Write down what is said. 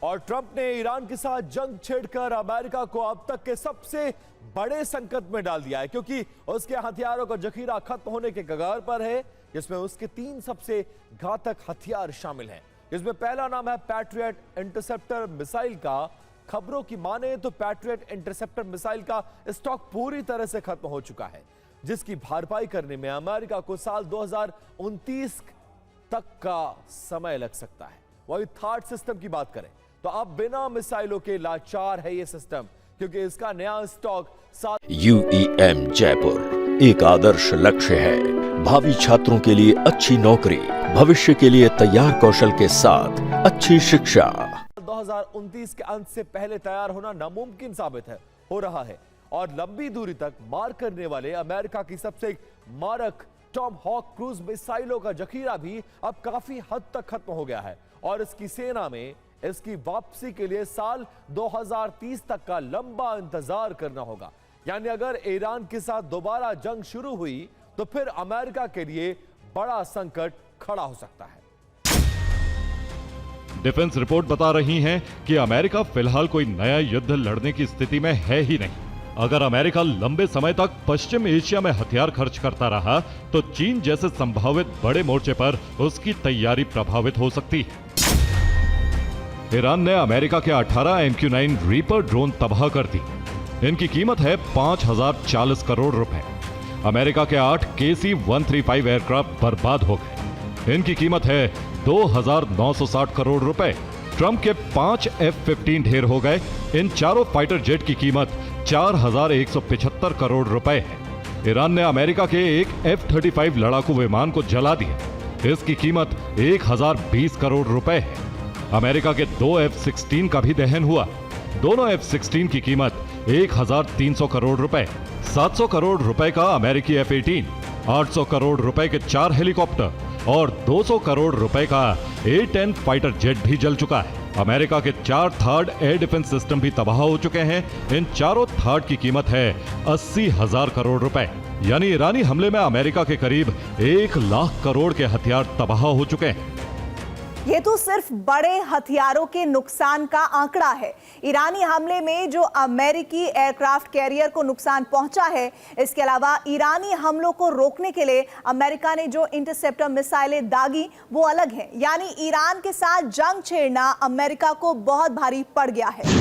और ट्रंप ने ईरान के साथ जंग छेड़कर अमेरिका को अब तक के सबसे बड़े संकट में डाल दिया है, क्योंकि उसके हथियारों का जखीरा खत्म होने के कगार पर है, जिसमें उसके 3 सबसे घातक हथियार शामिल हैं। इसमें पहला नाम है पैट्रियट इंटरसेप्टर मिसाइल का। खबरों की माने तो पैट्रियट इंटरसेप्टर मिसाइल का स्टॉक पूरी तरह से खत्म हो चुका है, जिसकी भरपाई करने में अमेरिका को साल 2029 तक का समय लग सकता है। वही थर्ड सिस्टम की बात करें तो अब बिना मिसाइलों के लाचार है ये सिस्टम, क्योंकि इसका नया स्टॉक UEM जयपुर एक आदर्श लक्ष्य है। भावी छात्रों के लिए अच्छी नौकरी, भविष्य के लिए तैयार कौशल के साथ अच्छी शिक्षा। 2029 के अंत से पहले तैयार होना नामुमकिन साबित हो रहा है, और लंबी दूरी तक मार करने वाले अमेरिका की सबसे मारक टॉम हॉक क्रूज मिसाइलों का जखीरा भी अब काफी हद तक खत्म हो गया है, और इसकी सेना में इसकी वापसी के लिए साल 2030 तक का लंबा इंतजार करना होगा। यानी अगर ईरान के साथ दोबारा जंग शुरू हुई तो फिर अमेरिका के लिए बड़ा संकट खड़ा हो सकता है। डिफेंस रिपोर्ट बता रही है कि अमेरिका फिलहाल कोई नया युद्ध लड़ने की स्थिति में है ही नहीं। अगर अमेरिका लंबे समय तक पश्चिम एशिया में हथियार खर्च करता रहा तो चीन जैसे संभावित बड़े मोर्चे पर उसकी तैयारी प्रभावित हो सकती है। ईरान ने अमेरिका के 18 MQ-9 रीपर ड्रोन तबाह कर दी। इनकी कीमत है 5040 करोड़ रुपए। अमेरिका के 8 KC-135 एयरक्राफ्ट बर्बाद हो गए। इनकी कीमत है 2960 करोड़ रुपए। ट्रंप के 5 F-15 ढेर हो गए। इन चारों फाइटर जेट की कीमत 4175 करोड़ रुपए है। ईरान ने अमेरिका के एक F-35 लड़ाकू विमान को जला दिया। इसकी कीमत 1020 करोड़ रुपए है। अमेरिका के 2 F-16 का भी दहन हुआ। दोनों F-16 की कीमत 1300 करोड़ रुपए। 700 करोड़ रुपए का अमेरिकी F-18, 800 करोड़ रुपए के 4 हेलीकॉप्टर और 200 करोड़ रुपए का A-10 फाइटर जेट भी जल चुका है। अमेरिका के 4 थर्ड एयर डिफेंस सिस्टम भी तबाह हो चुके हैं। इन चारों थर्ड की कीमत है 80,000 करोड़ रुपए। यानी ईरानी हमले में अमेरिका के करीब 1 लाख करोड़ के हथियार तबाह हो चुके हैं। ये तो सिर्फ बड़े हथियारों के नुकसान का आंकड़ा है। ईरानी हमले में जो अमेरिकी एयरक्राफ्ट कैरियर को नुकसान पहुंचा है, इसके अलावा ईरानी हमलों को रोकने के लिए अमेरिका ने जो इंटरसेप्टर मिसाइलें दागी वो अलग हैं। यानी ईरान के साथ जंग छेड़ना अमेरिका को बहुत भारी पड़ गया है।